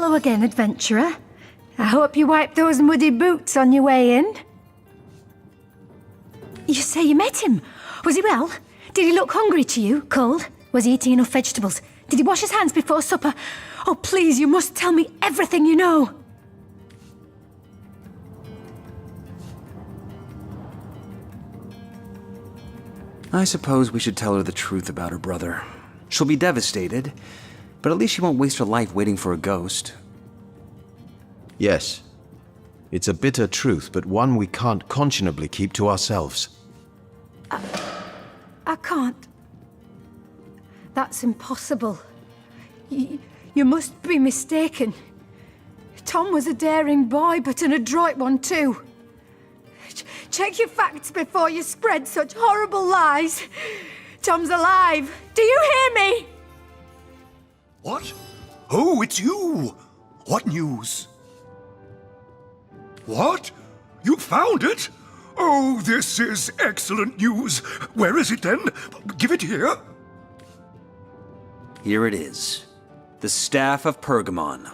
Hello again, adventurer. I hope you wiped those muddy boots on your way in. You say you met him? Was he well? Did he look hungry to you? Cold? Was he eating enough vegetables? Did he wash his hands before supper? Oh, please, you must tell me everything you know. I suppose we should tell her the truth about her brother. She'll be devastated, but at least she won't waste her life waiting for a ghost. Yes. It's a bitter truth, but one we can't conscionably keep to ourselves. I can't. That's impossible. You must be mistaken. Tom was a daring boy, but an adroit one too. Check your facts before you spread such horrible lies. Tom's alive. Do you hear me? What? Oh, it's you! What news? What? You found it? Oh, this is excellent news. Where is it then? Give it here. Here it is. The Staff of Pergamon.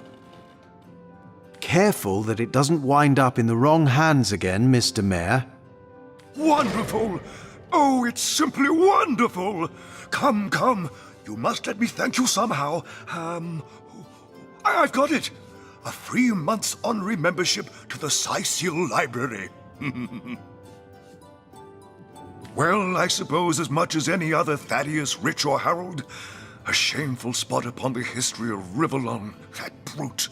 Careful that it doesn't wind up in the wrong hands again, Mr. Mayor. Wonderful! Oh, it's simply wonderful! Come, come. You must let me thank you somehow. I've got it. A free month's honorary membership to the Sicil Library. Well, I suppose as much as any other Thaddeus, Rich, or Harold, a shameful spot upon the history of Rivellon, that brute.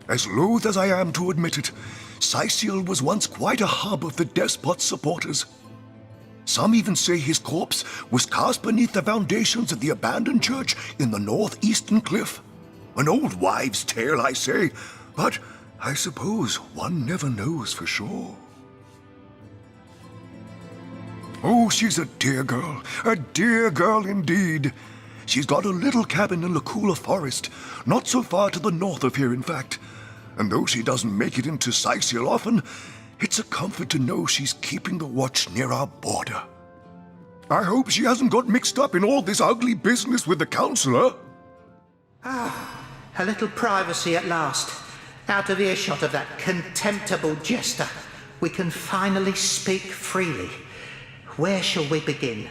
As loath as I am to admit it, Sicil was once quite a hub of the despot's supporters. Some even say his corpse was cast beneath the foundations of the abandoned church in the northeastern cliff. An old wives' tale, I say, but I suppose one never knows for sure. Oh, she's a dear girl indeed. She's got a little cabin in the cooler forest, not so far to the north of here, in fact. And though she doesn't make it into Sicil often, it's a comfort to know she's keeping the watch near our border. I hope she hasn't got mixed up in all this ugly business with the councillor. A little privacy at last. Out of earshot of that contemptible jester. We can finally speak freely. Where shall we begin?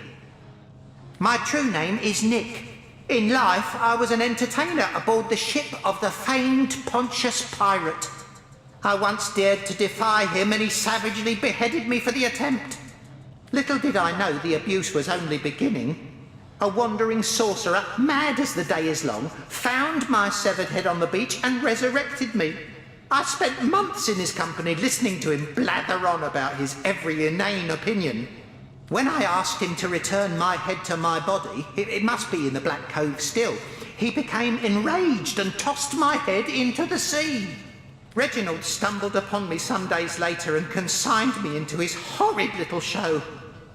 My true name is Nick. In life, I was an entertainer aboard the ship of the famed Pontius Pirate. I once dared to defy him, and he savagely beheaded me for the attempt. Little did I know the abuse was only beginning. A wandering sorcerer, mad as the day is long, found my severed head on the beach and resurrected me. I spent months in his company listening to him blather on about his every inane opinion. When I asked him to return my head to my body, it must be in the Black Cove still, he became enraged and tossed my head into the sea. Reginald stumbled upon me some days later and consigned me into his horrid little show.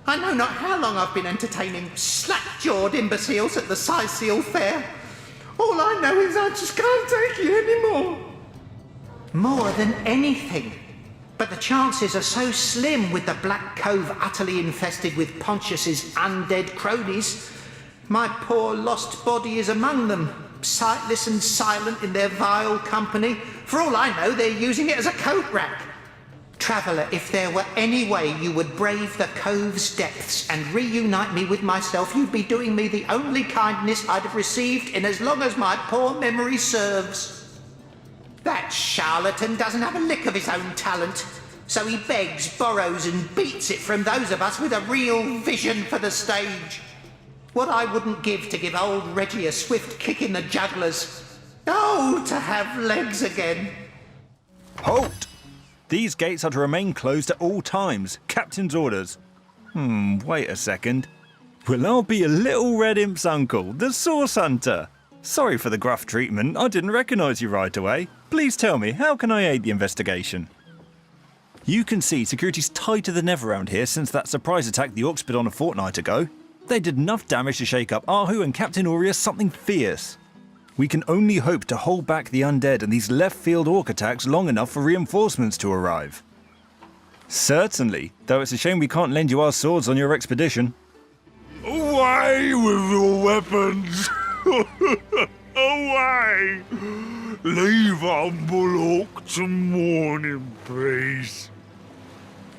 I know not how long I've been entertaining slack-jawed imbeciles at the Sicil Fair. All I know is I just can't take it anymore. More than anything. But the chances are so slim with the Black Cove utterly infested with Pontius's undead cronies. My poor lost body is among them, sightless and silent in their vile company. For all I know, they're using it as a coat rack. Traveller, if there were any way you would brave the cove's depths and reunite me with myself, you'd be doing me the only kindness I'd have received in as long as my poor memory serves. That charlatan doesn't have a lick of his own talent, so he begs, borrows and beats it from those of us with a real vision for the stage. What I wouldn't give to give old Reggie a swift kick in the jugglers. Oh, to have legs again. Halt! These gates are to remain closed at all times. Captain's orders. Wait a second. Well, I'll be a little red imp's uncle, the Source Hunter. Sorry for the gruff treatment. I didn't recognise you right away. Please tell me, how can I aid the investigation? You can see security's tighter than ever around here since that surprise attack the Orcs did on a fortnight ago. They did enough damage to shake up Ahu and Captain Aureus something fierce. We can only hope to hold back the undead and these left-field Orc attacks long enough for reinforcements to arrive. Certainly, though it's a shame we can't lend you our swords on your expedition. Away with your weapons! Away! Leave humble Orc to mourn in peace.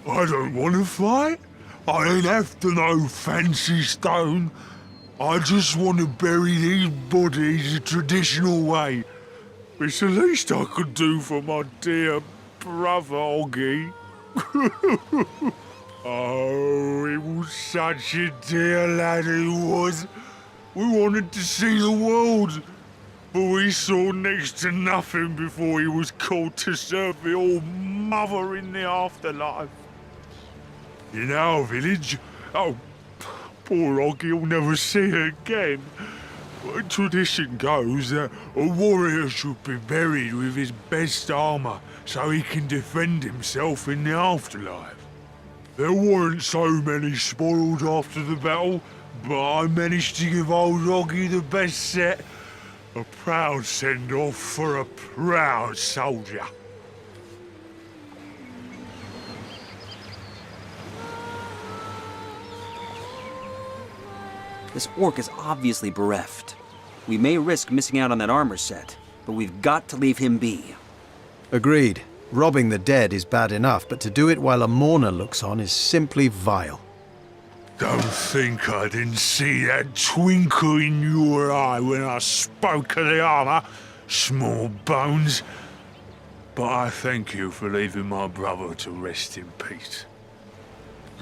I don't want to fight. I ain't after no fancy stone. I just want to bury these bodies the traditional way. It's the least I could do for my dear brother Oggy. Oh, he was such a dear lad he was. We wanted to see the world, but we saw next to nothing before he was called to serve the All-Mother in the afterlife. In our village, oh, poor Oggy will never see her again. But tradition goes that a warrior should be buried with his best armor so he can defend himself in the afterlife. There weren't so many spoiled after the battle, but I managed to give old Oggy the best set. A proud send-off for a proud soldier. This orc is obviously bereft. We may risk missing out on that armor set, but we've got to leave him be. Agreed. Robbing the dead is bad enough, but to do it while a mourner looks on is simply vile. Don't think I didn't see that twinkle in your eye when I spoke of the armor, small bones. But I thank you for leaving my brother to rest in peace.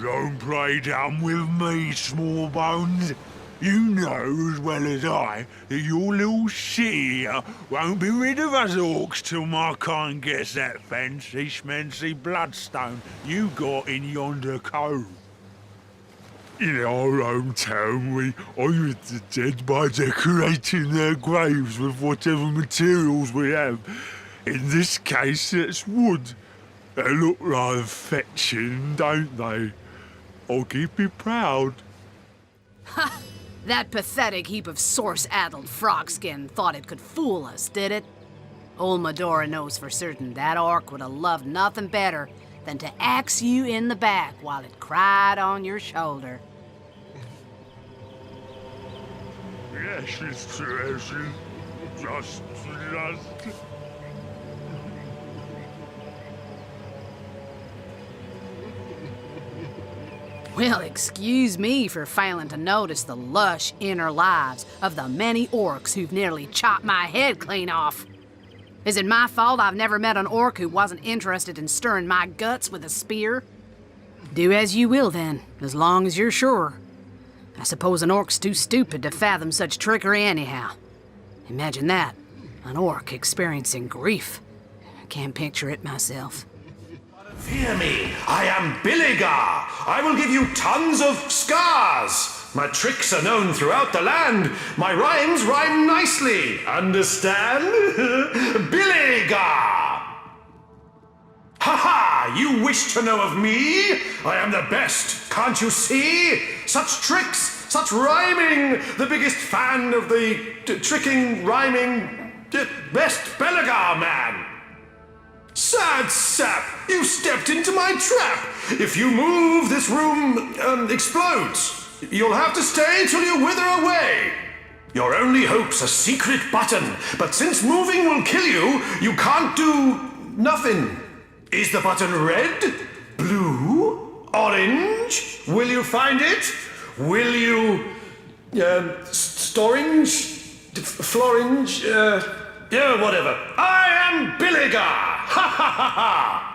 Don't play dumb with me, small bones. You know as well as I that your little city here won't be rid of us orcs till my kind gets that fancy schmancy bloodstone you got in yonder cove. In our hometown, we honour the dead by decorating their graves with whatever materials we have. In this case, it's wood. They look rather fetching, don't they? I'll keep you proud. Ha! That pathetic heap of source-addled frogskin thought it could fool us, did it? Old Medora knows for certain that orc would have loved nothing better than to axe you in the back while it cried on your shoulder. Yes, it's true, just. Well, excuse me for failing to notice the lush inner lives of the many orcs who've nearly chopped my head clean off. Is it my fault I've never met an orc who wasn't interested in stirring my guts with a spear? Do as you will, then, as long as you're sure. I suppose an orc's too stupid to fathom such trickery anyhow. Imagine that, an orc experiencing grief. I can't picture it myself. Fear me, I am Billigar. I will give you tons of scars. My tricks are known throughout the land. My rhymes rhyme nicely. Understand? Billigar! Ha ha! You wish to know of me? I am the best, can't you see? Such tricks, such rhyming. The biggest fan of the tricking, rhyming, best Billigar man. Sad sap! You stepped into my trap! If you move, this room, explodes. You'll have to stay till you wither away. Your only hope's a secret button, but since moving will kill you, you can't do nothing. Is the button red? Blue? Orange? Will you find it? Will you, storange? Florange? Yeah, whatever. I am Billigar! Ha ha ha ha!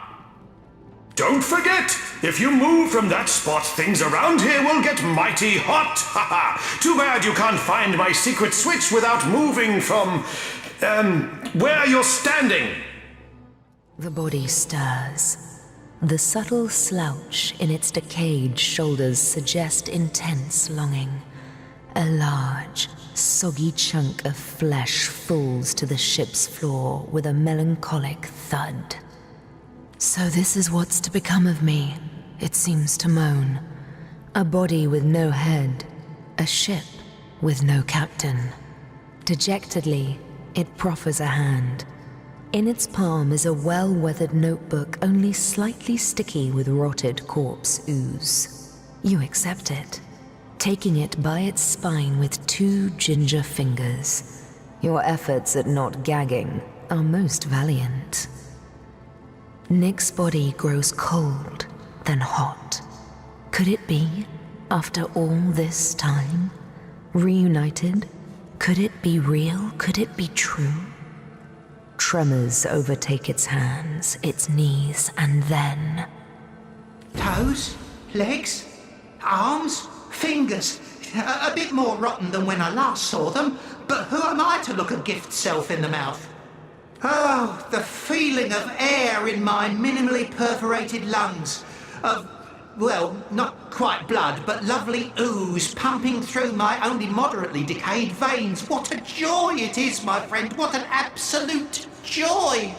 Don't forget, if you move from that spot, things around here will get mighty hot! Ha ha! Too bad you can't find my secret switch without moving from, where you're standing. The body stirs. The subtle slouch in its decayed shoulders suggest intense longing. A large, soggy chunk of flesh falls to the ship's floor with a melancholic thud. So this is what's to become of me, it seems to moan. A body with no head, a ship with no captain. Dejectedly, it proffers a hand. In its palm is a well-weathered notebook only slightly sticky with rotted corpse ooze. You accept it, taking it by its spine with 2 ginger fingers. Your efforts at not gagging are most valiant. Nick's body grows cold, then hot. Could it be, after all this time? Reunited? Could it be real? Could it be true? Tremors overtake its hands, its knees, and then... Toes? Legs? Arms? Fingers? A bit more rotten than when I last saw them, but who am I to look a gift self in the mouth? Oh, the feeling of air in my minimally perforated lungs. Of, well, not quite blood, but lovely ooze pumping through my only moderately decayed veins. What a joy it is, my friend. What an absolute joy.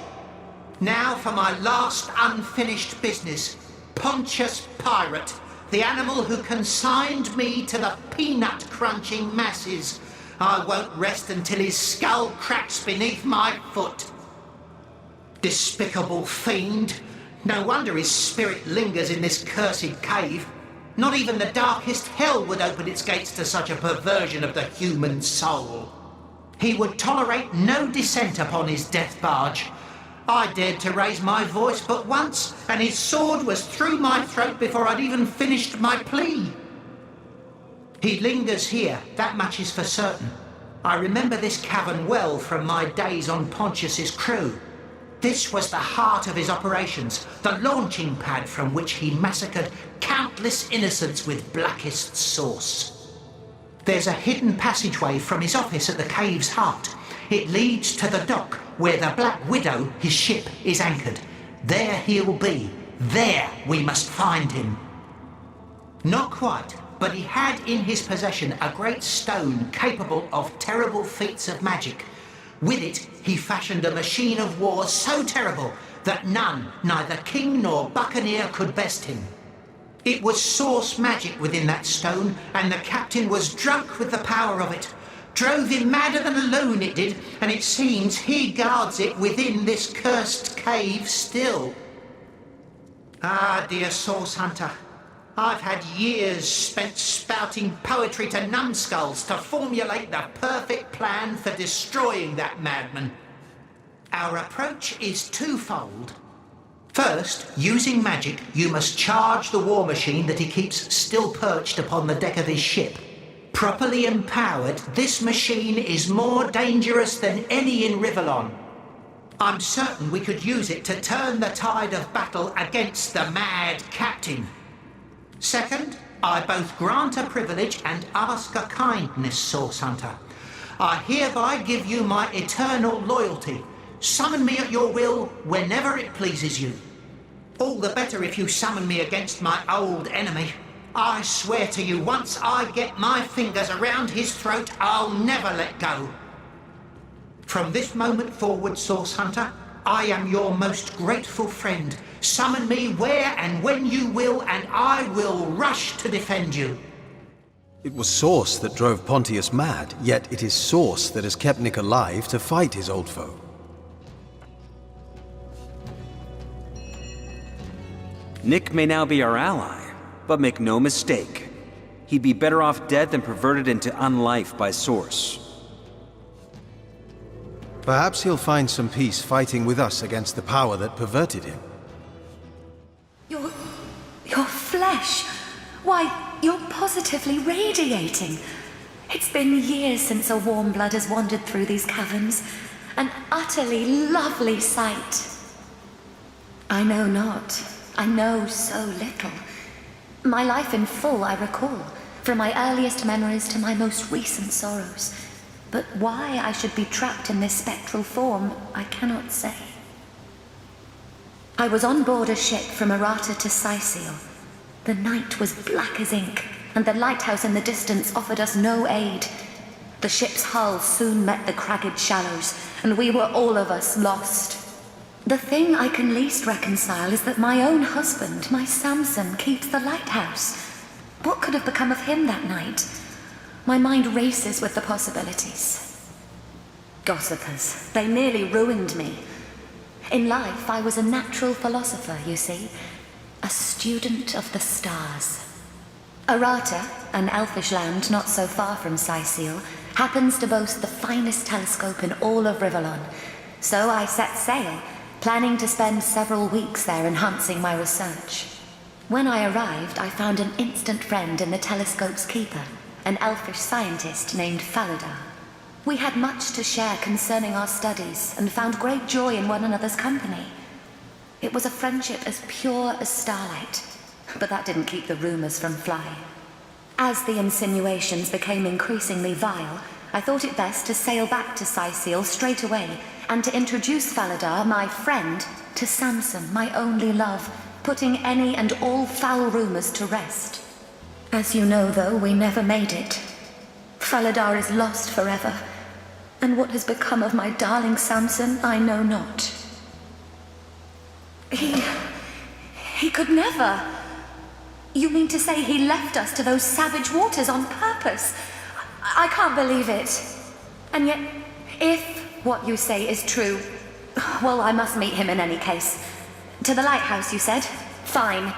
Now for my last unfinished business. Pontius Pirate, the animal who consigned me to the peanut-crunching masses. I won't rest until his skull cracks beneath my foot. Despicable fiend. No wonder his spirit lingers in this cursed cave. Not even the darkest hell would open its gates to such a perversion of the human soul. He would tolerate no dissent upon his death barge. I dared to raise my voice but once, and his sword was through my throat before I'd even finished my plea. He lingers here, that much is for certain. I remember this cavern well from my days on Pontius's crew. This was the heart of his operations, the launching pad from which he massacred countless innocents with blackest sauce. There's a hidden passageway from his office at the cave's heart. It leads to the dock where the Black Widow, his ship, is anchored. There he'll be. There we must find him. Not quite, but he had in his possession a great stone capable of terrible feats of magic. With it, he fashioned a machine of war so terrible that none, neither king nor buccaneer, could best him. It was source magic within that stone, and the captain was drunk with the power of it. Drove him madder than a loon, it did, and it seems he guards it within this cursed cave still. Ah, dear Source Hunter, I've had years spent spouting poetry to numbskulls to formulate the perfect plan for destroying that madman. Our approach is twofold. First, using magic, you must charge the war machine that he keeps still perched upon the deck of his ship. Properly empowered, this machine is more dangerous than any in Rivellon. I'm certain we could use it to turn the tide of battle against the mad captain. Second, I both grant a privilege and ask a kindness, Source Hunter. I hereby give you my eternal loyalty. Summon me at your will whenever it pleases you. All the better if you summon me against my old enemy. I swear to you, once I get my fingers around his throat, I'll never let go. From this moment forward, Source Hunter, I am your most grateful friend. Summon me where and when you will, and I will rush to defend you. It was Source that drove Pontius mad, yet it is Source that has kept Nick alive to fight his old foe. Nick may now be our ally. But make no mistake, he'd be better off dead than perverted into unlife by Source. Perhaps he'll find some peace fighting with us against the power that perverted him. Your flesh? Why, you're positively radiating. It's been years since a warm blood has wandered through these caverns. An utterly lovely sight. I know not. I know so little. My life in full I recall, from my earliest memories to my most recent sorrows. But why I should be trapped in this spectral form, I cannot say. I was on board a ship from Errata to Sicil. The night was black as ink, and the lighthouse in the distance offered us no aid. The ship's hull soon met the cragged shallows, and we were all of us lost. The thing I can least reconcile is that my own husband, my Samson, keeps the lighthouse. What could have become of him that night? My mind races with the possibilities. Gossipers, they nearly ruined me. In life, I was a natural philosopher, you see. A student of the stars. Errata, an elfish land not so far from Sicil, happens to boast the finest telescope in all of Rivellon. So I set sail, planning to spend several weeks there enhancing my research. When I arrived, I found an instant friend in the telescope's keeper, an elfish scientist named Faladar. We had much to share concerning our studies and found great joy in one another's company. It was a friendship as pure as starlight, but that didn't keep the rumors from flying. As the insinuations became increasingly vile, I thought it best to sail back to Sicil straight away and to introduce Faladar, my friend, to Samson, my only love, putting any and all foul rumors to rest. As you know, though, we never made it. Faladar is lost forever, and what has become of my darling Samson, I know not. He could never. You mean to say he left us to those savage waters on purpose? I can't believe it. And yet, if what you say is true, well, I must meet him in any case. To the lighthouse, you said? Fine.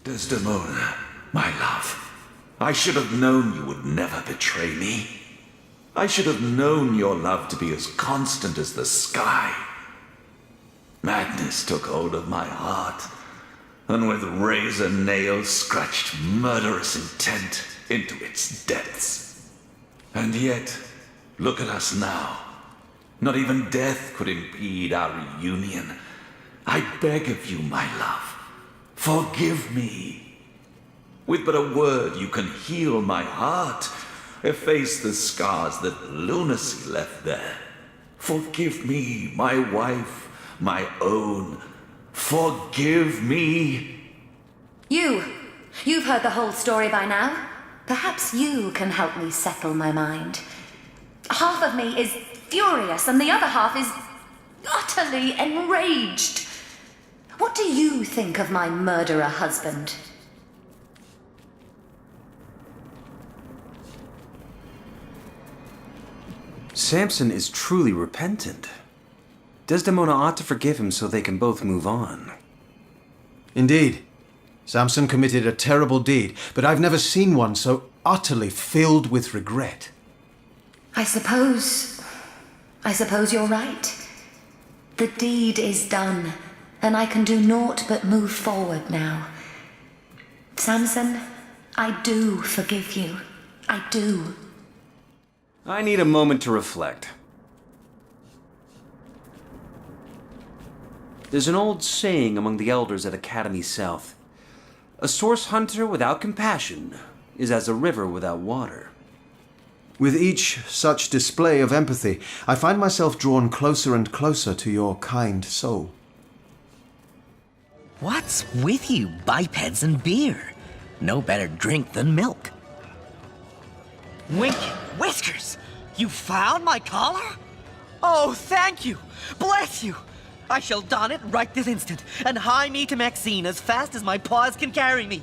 Desdemona, my love, I should have known you would never betray me. I should have known your love to be as constant as the sky. Madness took hold of my heart, and with razor nails scratched murderous intent into its depths. And yet, look at us now. Not even death could impede our reunion. I beg of you, my love, forgive me. With but a word, you can heal my heart, efface the scars that lunacy left there. Forgive me, my wife, my own. Forgive me. You've heard the whole story by now. Perhaps you can help me settle my mind. Half of me is furious and the other half is utterly enraged. What do you think of my murderer husband? Samson is truly repentant. Desdemona ought to forgive him so they can both move on. Indeed. Samson committed a terrible deed, but I've never seen one so utterly filled with regret. I suppose you're right. The deed is done, and I can do naught but move forward now. Samson, I do forgive you. I do. I need a moment to reflect. There's an old saying among the elders at Academy South. A source hunter without compassion is as a river without water. With each such display of empathy, I find myself drawn closer and closer to your kind soul. What's with you bipeds and beer? No better drink than milk. Winky Whiskers, you found my collar? Oh, thank you! Bless you! I shall don it right this instant, and hie me to Maxine as fast as my paws can carry me.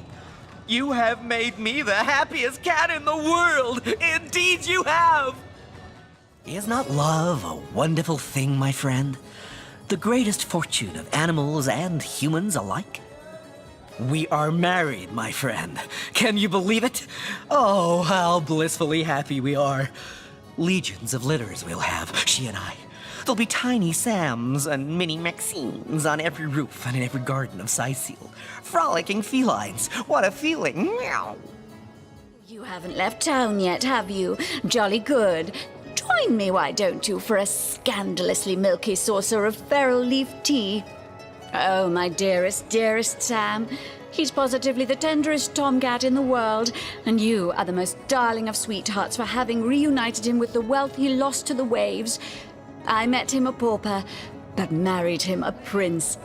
You have made me the happiest cat in the world! Indeed you have! Is not love a wonderful thing, my friend? The greatest fortune of animals and humans alike? We are married, my friend. Can you believe it? Oh, how blissfully happy we are. Legions of litters we'll have, she and I. There'll be tiny Sams and mini Maxines on every roof and in every garden of Sicil. Frolicking felines. What a feeling. Meow. You haven't left town yet, have you? Jolly good. Join me, why don't you, for a scandalously milky saucer of feral leaf tea? Oh, my dearest, dearest Sam. He's positively the tenderest tomcat in the world, and you are the most darling of sweethearts for having reunited him with the wealth he lost to the waves. I met him a pauper, but married him a prince.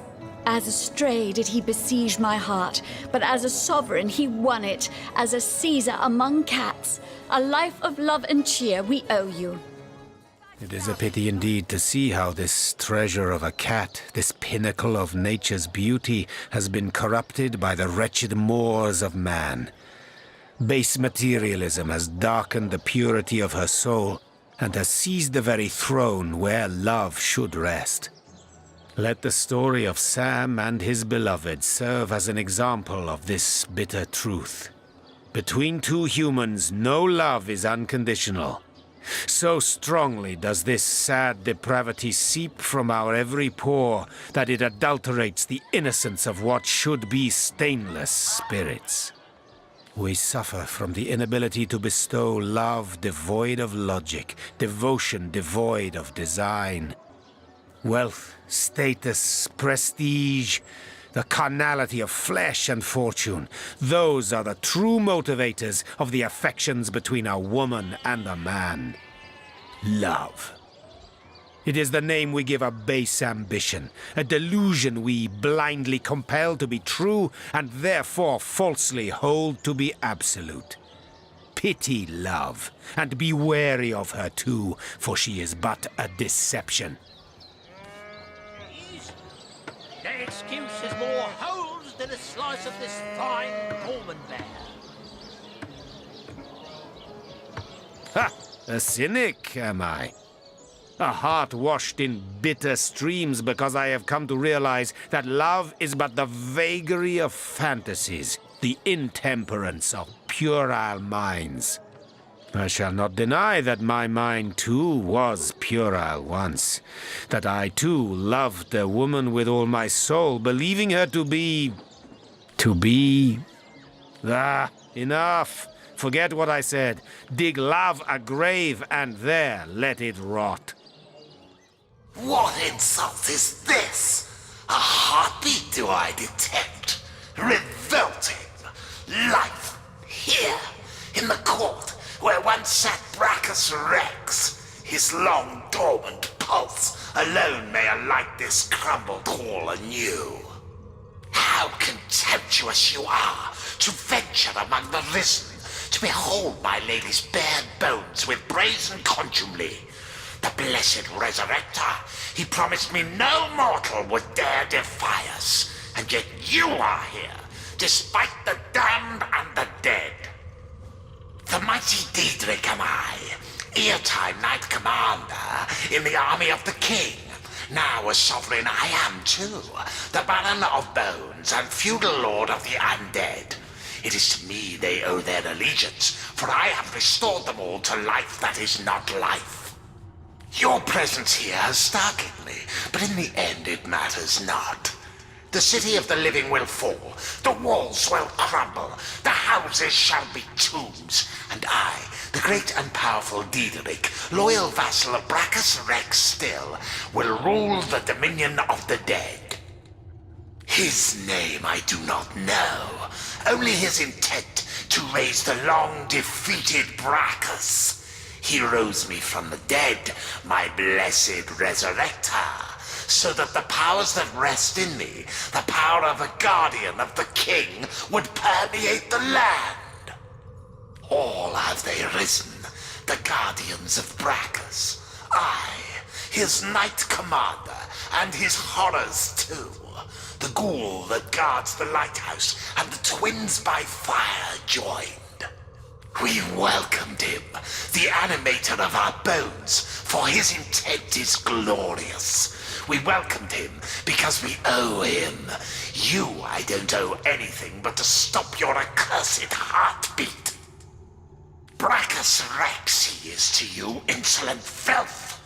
As a stray did he besiege my heart, but as a sovereign he won it, as a Caesar among cats. A life of love and cheer we owe you. It is a pity indeed to see how this treasure of a cat, this pinnacle of nature's beauty, has been corrupted by the wretched mores of man. Base materialism has darkened the purity of her soul, and has seized the very throne where love should rest. Let the story of Sam and his beloved serve as an example of this bitter truth. Between two humans, no love is unconditional. So strongly does this sad depravity seep from our every pore that it adulterates the innocence of what should be stainless spirits. We suffer from the inability to bestow love devoid of logic, devotion devoid of design. Wealth, status, prestige, the carnality of flesh and fortune, those are the true motivators of the affections between a woman and a man. Love. It is the name we give a base ambition, a delusion we blindly compel to be true and therefore falsely hold to be absolute. Pity love, and be wary of her too, for she is but a deception. The excuse is more holes than a slice of this fine Norman bear. Ha! A cynic, am I? A heart washed in bitter streams because I have come to realize that love is but the vagary of fantasies, the intemperance of puerile minds. I shall not deny that my mind too was puerile once, that I too loved a woman with all my soul, believing her to be... enough! Forget what I said. Dig love a grave and there let it rot. What insult is this? A heartbeat do I detect? Revolting! Life, here, in the court, where once sat Brachus Rex, his long dormant pulse alone may alight this crumbled hall anew. How contemptuous you are to venture among the risen, to behold my lady's bare bones with brazen contumely. The blessed resurrector, he promised me no mortal would dare defy us, and yet you are here, despite the damned and the dead. The mighty Diedrich am I, ear-time knight commander in the army of the king. Now a sovereign I am too, the Baron of Bones and feudal lord of the undead. It is to me they owe their allegiance, for I have restored them all to life that is not life. Your presence here has startled me, but in the end it matters not. The city of the living will fall, the walls will crumble, the houses shall be tombs, and I, the great and powerful Diedrich, loyal vassal of Brachus Rex still, will rule the dominion of the dead. His name I do not know, only his intent to raise the long-defeated Brachus. He rose me from the dead, my blessed resurrector, so that the powers that rest in me, the power of a guardian of the king, would permeate the land. All have they risen, the guardians of Brachus. I, his knight commander, and his horrors too. The ghoul that guards the lighthouse, and the twins by fire joined. We welcomed him, the animator of our bones, for his intent is glorious. We welcomed him because we owe him. You I don't owe anything but to stop your accursed heartbeat. Brachus Rex he is to you, insolent filth.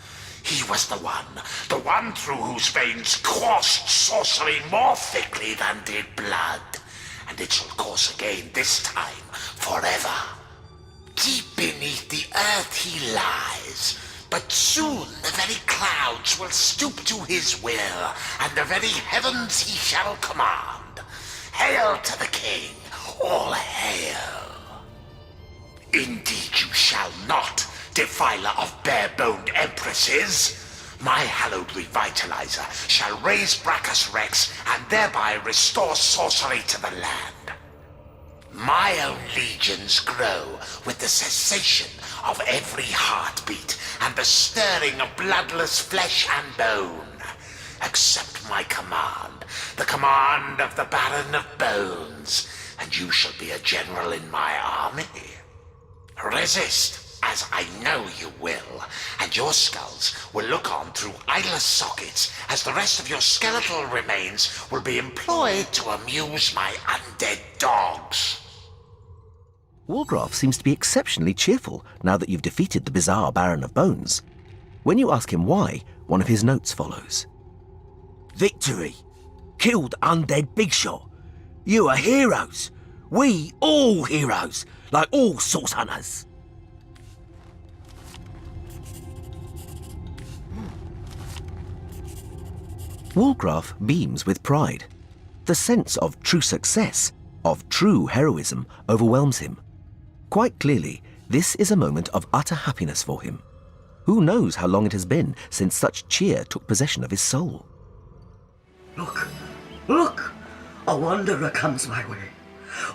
He was the one through whose veins coursed sorcery more thickly than did blood. And it shall course again this time, forever. Deep beneath the earth he lies, but soon the very clouds will stoop to his will, and the very heavens he shall command. Hail to the king, all hail! Indeed you shall not, defiler of bare-boned empresses. My hallowed revitalizer shall raise Brachus Rex and thereby restore sorcery to the land. My own legions grow with the cessation of every heartbeat and the stirring of bloodless flesh and bone. Accept my command, the command of the Baron of Bones, and you shall be a general in my army. Resist, as I know you will, and your skulls will look on through eyeless sockets as the rest of your skeletal remains will be employed to amuse my undead dogs. Walgraf seems to be exceptionally cheerful now that you've defeated the bizarre Baron of Bones. When you ask him why, one of his notes follows. Victory! Killed undead Big Shot! You are heroes! We all heroes! Like all source hunters! Walgraf beams with pride. The sense of true success, of true heroism, overwhelms him. Quite clearly, this is a moment of utter happiness for him. Who knows how long it has been since such cheer took possession of his soul? Look! Look! A wanderer comes my way,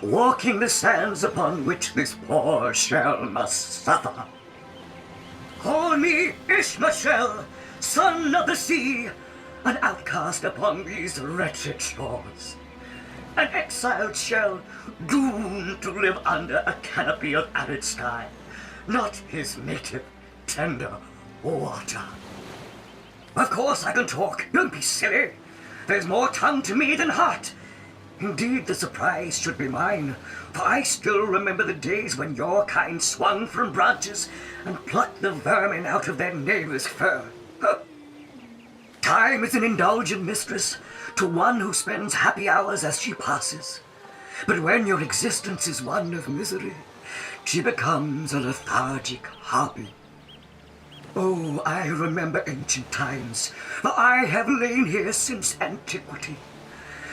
walking the sands upon which this poor shell must suffer. Call me Ishmashel, son of the sea, an outcast upon these wretched shores. An exiled shell, doomed to live under a canopy of arid sky, not his native, tender water. Of course I can talk, don't be silly. There's more tongue to me than heart. Indeed, the surprise should be mine, for I still remember the days when your kind swung from branches and plucked the vermin out of their neighbor's fur. Huh. Time is an indulgent mistress to one who spends happy hours as she passes. But when your existence is one of misery, she becomes a lethargic hobby. Oh, I remember ancient times, for I have lain here since antiquity,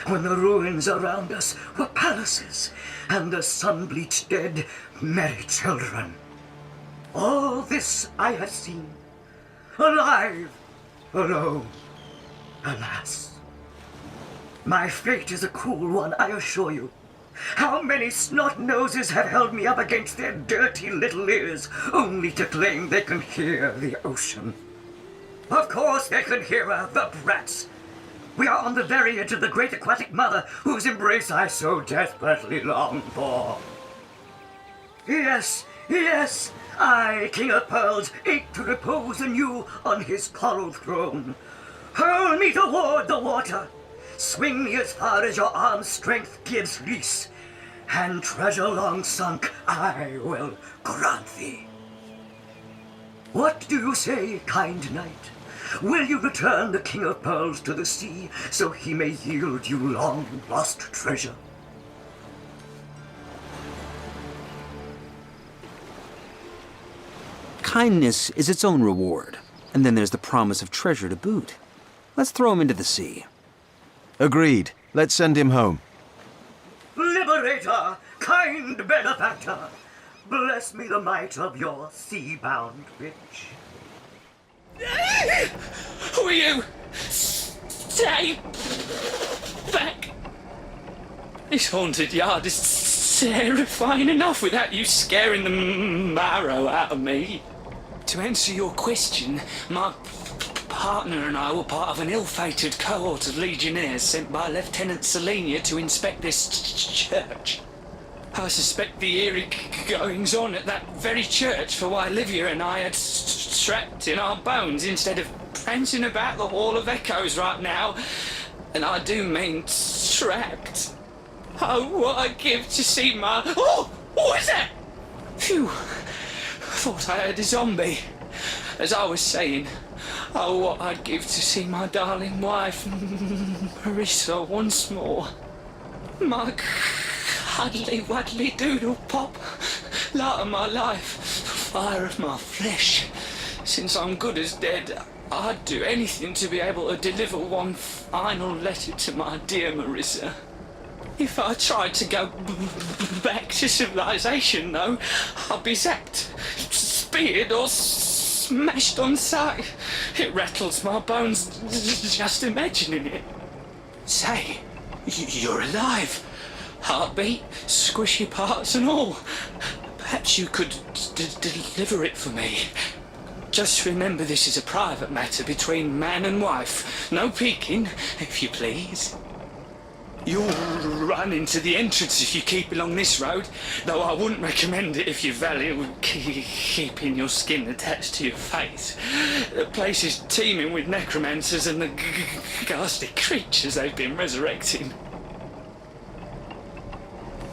when the ruins around us were palaces, and the sun-bleached dead merry children. All this I have seen, alive, alone, alas. My fate is a cruel one, I assure you. How many snot-noses have held me up against their dirty little ears, only to claim they can hear the ocean? Of course they can hear her, the brats. We are on the very edge of the great aquatic mother, whose embrace I so desperately long for. Yes, yes, I, King of Pearls, ache to repose anew on his coral throne. Hurl me toward the water. Swing me as far as your arm's strength gives lease, and treasure long sunk I will grant thee. What do you say, kind knight? Will you return the King of Pearls to the sea, so he may yield you long-lost treasure? Kindness is its own reward, and then there's the promise of treasure to boot. Let's throw him into the sea. Agreed. Let's send him home. Liberator, kind benefactor, bless me the might of your sea-bound bitch. Who are you? Stay back! This haunted yard is terrifying enough without you scaring the marrow out of me. To answer your question, my partner and I were part of an ill-fated cohort of legionnaires sent by Lieutenant Selenia to inspect this church. I suspect the eerie goings-on at that very church for why Livia and I had trapped in our bones instead of prancing about the Hall of Echoes right now. And I do mean trapped. Oh, what I'd give to see my... Oh! What is that? Phew. Thought I heard a zombie. As I was saying, oh, what I'd give to see my darling wife, Marissa, once more. My cuddly waddly doodle pop, light of my life, fire of my flesh. Since I'm good as dead, I'd do anything to be able to deliver one final letter to my dear Marissa. If I tried to go back to civilization, though, I'd be zapped, speared, or smashed on sight. It rattles my bones just imagining it. Say, you're alive. Heartbeat, squishy parts and all. Perhaps you could deliver it for me. Just remember this is a private matter between man and wife. No peeking, if you please. You'll run into the entrance if you keep along this road, though I wouldn't recommend it if you value keeping your skin attached to your face. The place is teeming with necromancers and the ghastly creatures they've been resurrecting.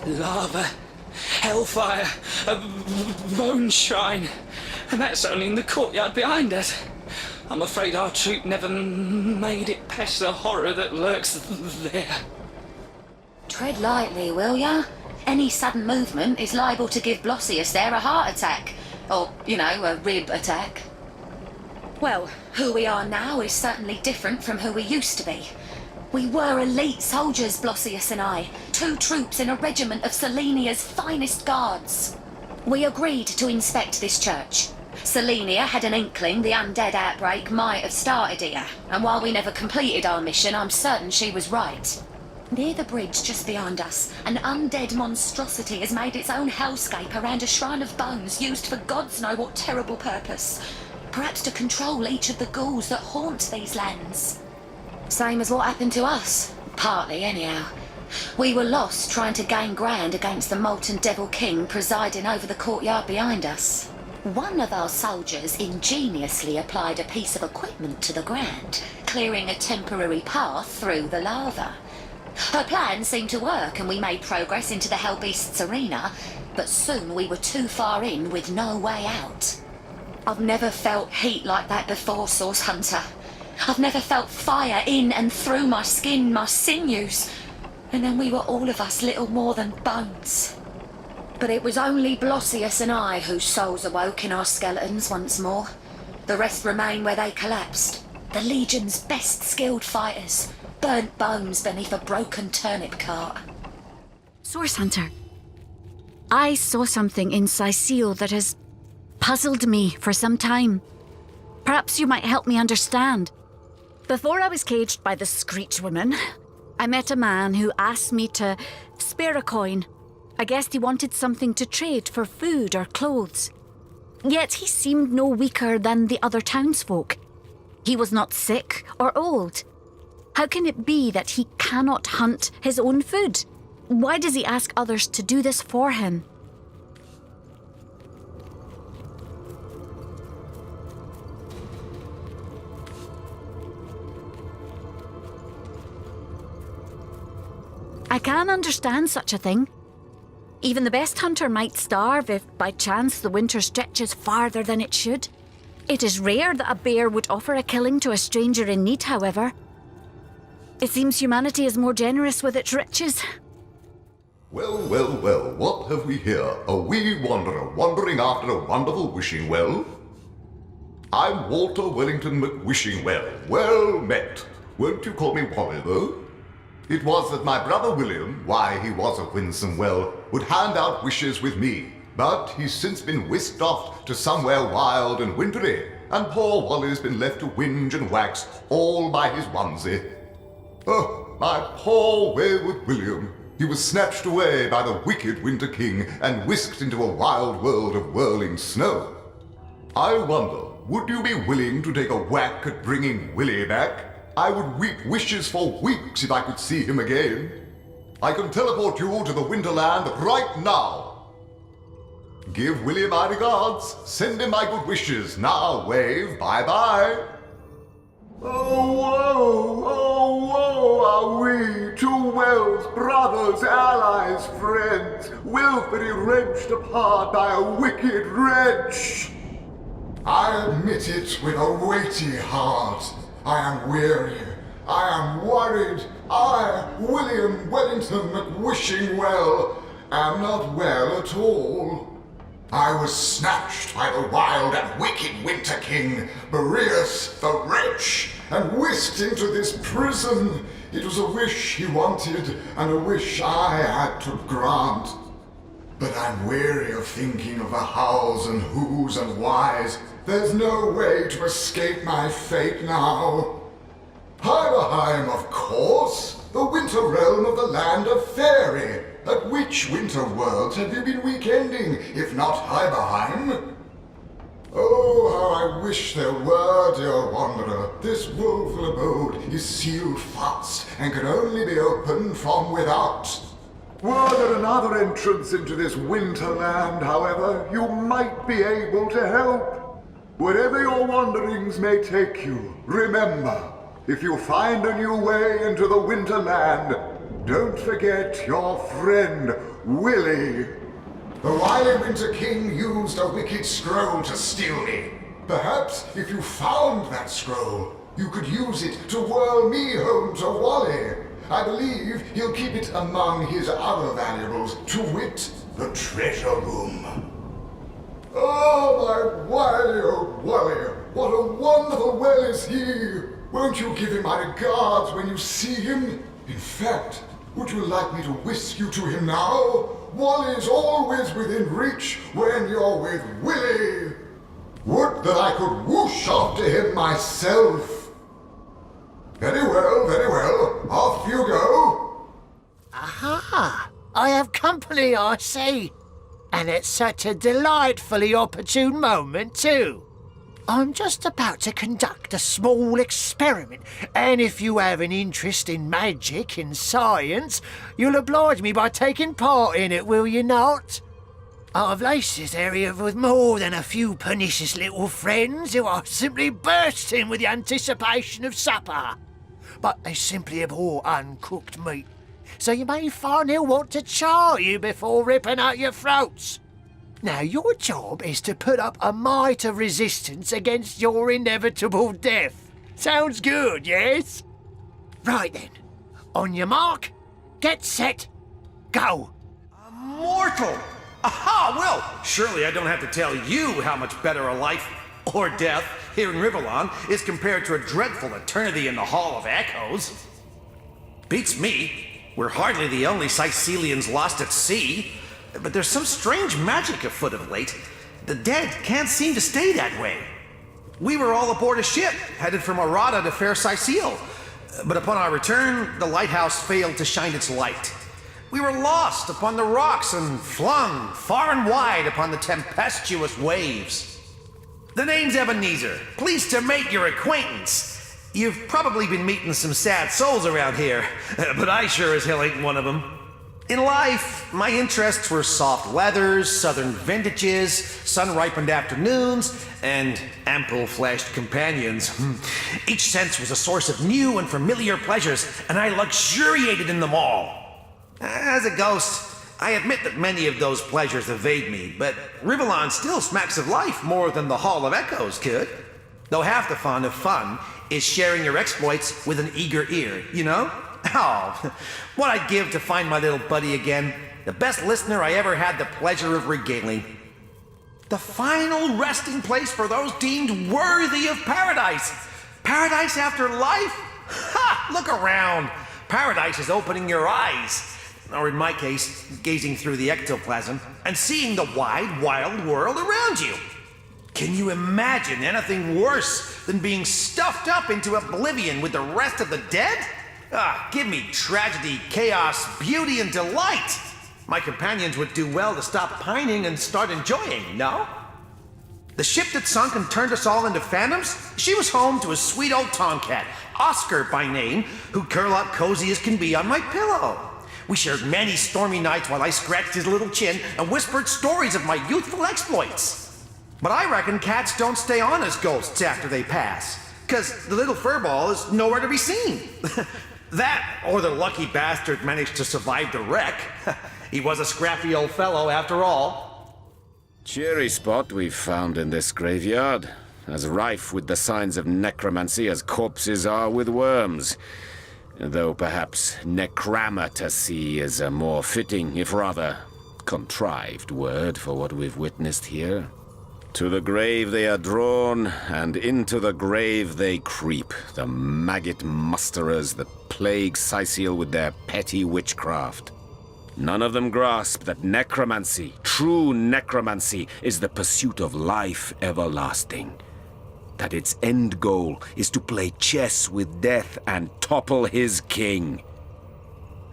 Lava hellfire, a bone shrine, and that's only in the courtyard behind us. I'm afraid our troop never made it past the horror that lurks there. Tread lightly, will ya? Any sudden movement is liable to give Blossius there a heart attack. Or, a rib attack. Well, who we are now is certainly different from who we used to be. We were elite soldiers, Blossius and I. 2 troops in a regiment of Selenia's finest guards. We agreed to inspect this church. Selenia had an inkling the undead outbreak might have started here, and while we never completed our mission, I'm certain she was right. Near the bridge just beyond us, an undead monstrosity has made its own hellscape around a shrine of bones used for gods know what terrible purpose. Perhaps to control each of the ghouls that haunt these lands. Same as what happened to us. Partly, anyhow. We were lost trying to gain ground against the Molten Devil King presiding over the courtyard behind us. One of our soldiers ingeniously applied a piece of equipment to the ground, clearing a temporary path through the lava. Her plan seemed to work and we made progress into the Hellbeast's arena, but soon we were too far in with no way out. I've never felt heat like that before, Source Hunter. I've never felt fire in and through my skin, my sinews. And then we were all of us little more than bones. But it was only Blossius and I whose souls awoke in our skeletons once more. The rest remain where they collapsed. The Legion's best skilled fighters, burnt bones beneath a broken turnip cart. Source Hunter, I saw something in Sicile that has puzzled me for some time. Perhaps you might help me understand. Before I was caged by the Screech Woman, I met a man who asked me to spare a coin. I guessed he wanted something to trade for food or clothes. Yet he seemed no weaker than the other townsfolk. He was not sick or old. How can it be that he cannot hunt his own food? Why does he ask others to do this for him? I can understand such a thing. Even the best hunter might starve if, by chance, the winter stretches farther than it should. It is rare that a bear would offer a killing to a stranger in need, however. It seems humanity is more generous with its riches. Well, well, well, what have we here? A wee wanderer wandering after a wonderful wishing well? I'm Walter Wellington McWishingwell. Well met. Won't you call me Wally, though? It was that my brother William, why he was a winsome well, would hand out wishes with me, but he's since been whisked off to somewhere wild and wintry, and poor Wally's been left to whinge and wax all by his onesie. Oh, my poor wayward William. He was snatched away by the wicked Winter King and whisked into a wild world of whirling snow. I wonder, would you be willing to take a whack at bringing Willie back? I would weep wishes for weeks if I could see him again. I can teleport you to the Winterland right now. Give Willie my regards. Send him my good wishes. Now wave bye-bye. Oh, woe, oh, woe are we, 2 Wells, brothers, allies, friends, wilfully wrenched apart by a wicked wretch. I admit it with a weighty heart. I am weary. I am worried. I, William Wellington McWishingwell, am not well at all. I was snatched by the wild and wicked Winter King, Boreas the Wretch, and whisked into this prison. It was a wish he wanted, and a wish I had to grant. But I'm weary of thinking of the hows and whos and whys. There's no way to escape my fate now. Heiberheim, of course, the winter realm of the land of Fairy. At which winter worlds have you been weekending, if not Heiberheim? Oh, how I wish there were, dear wanderer. This woeful abode is sealed fast and can only be opened from without. Were there another entrance into this winterland, however, you might be able to help. Wherever your wanderings may take you, remember, if you find a new way into the winterland, don't forget your friend, Willie. The wily Winter King used a wicked scroll to steal me. Perhaps if you found that scroll, you could use it to whirl me home to Wally. I believe he'll keep it among his other valuables, to wit, the treasure room. Oh, my Wily, oh Wally, what a wonderful well is he! Won't you give him my regards when you see him? In fact, would you like me to whisk you to him now? Wally's always within reach when you're with Willy. Would that I could whoosh after him myself. Very well, off you go. Aha! I have company, I see. And it's such a delightfully opportune moment, too. I'm just about to conduct a small experiment, and if you have an interest in magic and science, you'll oblige me by taking part in it, will you not? I've laced this area with more than a few pernicious little friends who are simply bursting with the anticipation of supper. But they simply abhor uncooked meat, so you may find they'll want to char you before ripping out your throats. Now, your job is to put up a mite of resistance against your inevitable death. Sounds good, yes? Right then. On your mark, get set, go. Mortal! Aha! Well, surely I don't have to tell you how much better a life or death here in Rivellon is compared to a dreadful eternity in the Hall of Echoes. Beats me. We're hardly the only Sicilians lost at sea. But there's some strange magic afoot of late. The dead can't seem to stay that way. We were all aboard a ship, headed from Arata to Fair Sicile. But upon our return, the lighthouse failed to shine its light. We were lost upon the rocks and flung far and wide upon the tempestuous waves. The name's Ebenezer. Pleased to make your acquaintance. You've probably been meeting some sad souls around here, but I sure as hell ain't one of them. In life, my interests were soft leathers, southern vintages, sun-ripened afternoons, and ample-fleshed companions. Each sense was a source of new and familiar pleasures, and I luxuriated in them all. As a ghost, I admit that many of those pleasures evade me, but Rivellon still smacks of life more than the Hall of Echoes could. Though half the fun of fun is sharing your exploits with an eager ear, you know? Oh, what I'd give to find my little buddy again. The best listener I ever had the pleasure of regaling. The final resting place for those deemed worthy of paradise. Paradise after life? Ha! Look around. Paradise is opening your eyes. Or in my case, gazing through the ectoplasm and seeing the wide, wild world around you. Can you imagine anything worse than being stuffed up into oblivion with the rest of the dead? Ah, give me tragedy, chaos, beauty, and delight. My companions would do well to stop pining and start enjoying, no? The ship that sunk and turned us all into phantoms, she was home to a sweet old tomcat, Oscar by name, who'd curl up cozy as can be on my pillow. We shared many stormy nights while I scratched his little chin and whispered stories of my youthful exploits. But I reckon cats don't stay on as ghosts after they pass, 'cause the little furball is nowhere to be seen. That, or the lucky bastard managed to survive the wreck. He was a scrappy old fellow after all. Cheery spot we've found in this graveyard, as rife with the signs of necromancy as corpses are with worms. Though perhaps necramatacy is a more fitting, if rather contrived word for what we've witnessed here. To the grave they are drawn, and into the grave they creep, the maggot musterers that plague Sicile with their petty witchcraft. None of them grasp that necromancy, true necromancy, is the pursuit of life everlasting. That its end goal is to play chess with death and topple his king.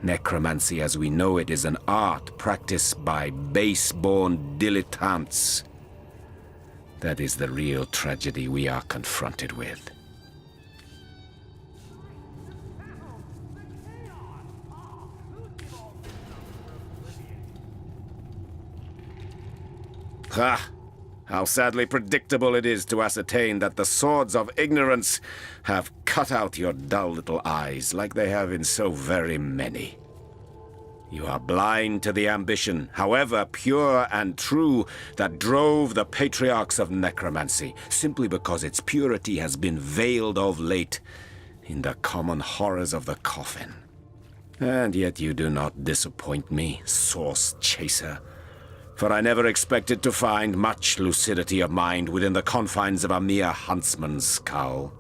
Necromancy as we know it is an art practiced by base-born dilettantes. That is the real tragedy we are confronted with. Ha! How sadly predictable it is to ascertain that the swords of ignorance have cut out your dull little eyes like they have in so very many. You are blind to the ambition, however pure and true, that drove the patriarchs of necromancy, simply because its purity has been veiled of late in the common horrors of the coffin. And yet you do not disappoint me, source chaser. For I never expected to find much lucidity of mind within the confines of a mere huntsman's skull.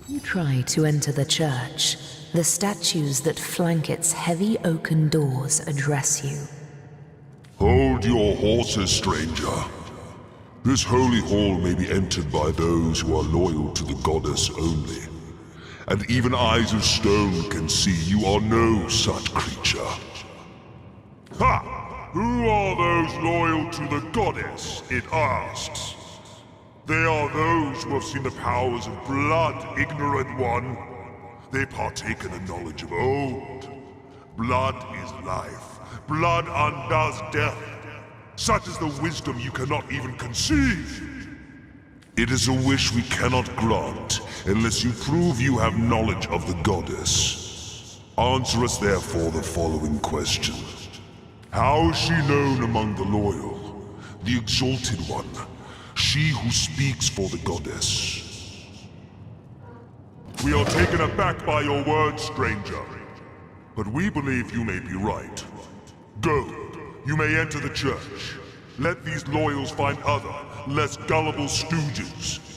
You try to enter the church. The statues that flank its heavy oaken doors address you. Hold your horses, stranger. This holy hall may be entered by those who are loyal to the goddess only. And even eyes of stone can see you are no such creature. Ha! Who are those loyal to the goddess, it asks. They are those who have seen the powers of blood, ignorant one. They partake in the knowledge of old. Blood is life. Blood undoes death. Such is the wisdom you cannot even conceive. It is a wish we cannot grant unless you prove you have knowledge of the goddess. Answer us therefore the following question. How is she known among the loyal, the exalted one, she who speaks for the goddess? We are taken aback by your words, stranger. But we believe you may be right. Go. You may enter the church. Let these loyals find other, less gullible stooges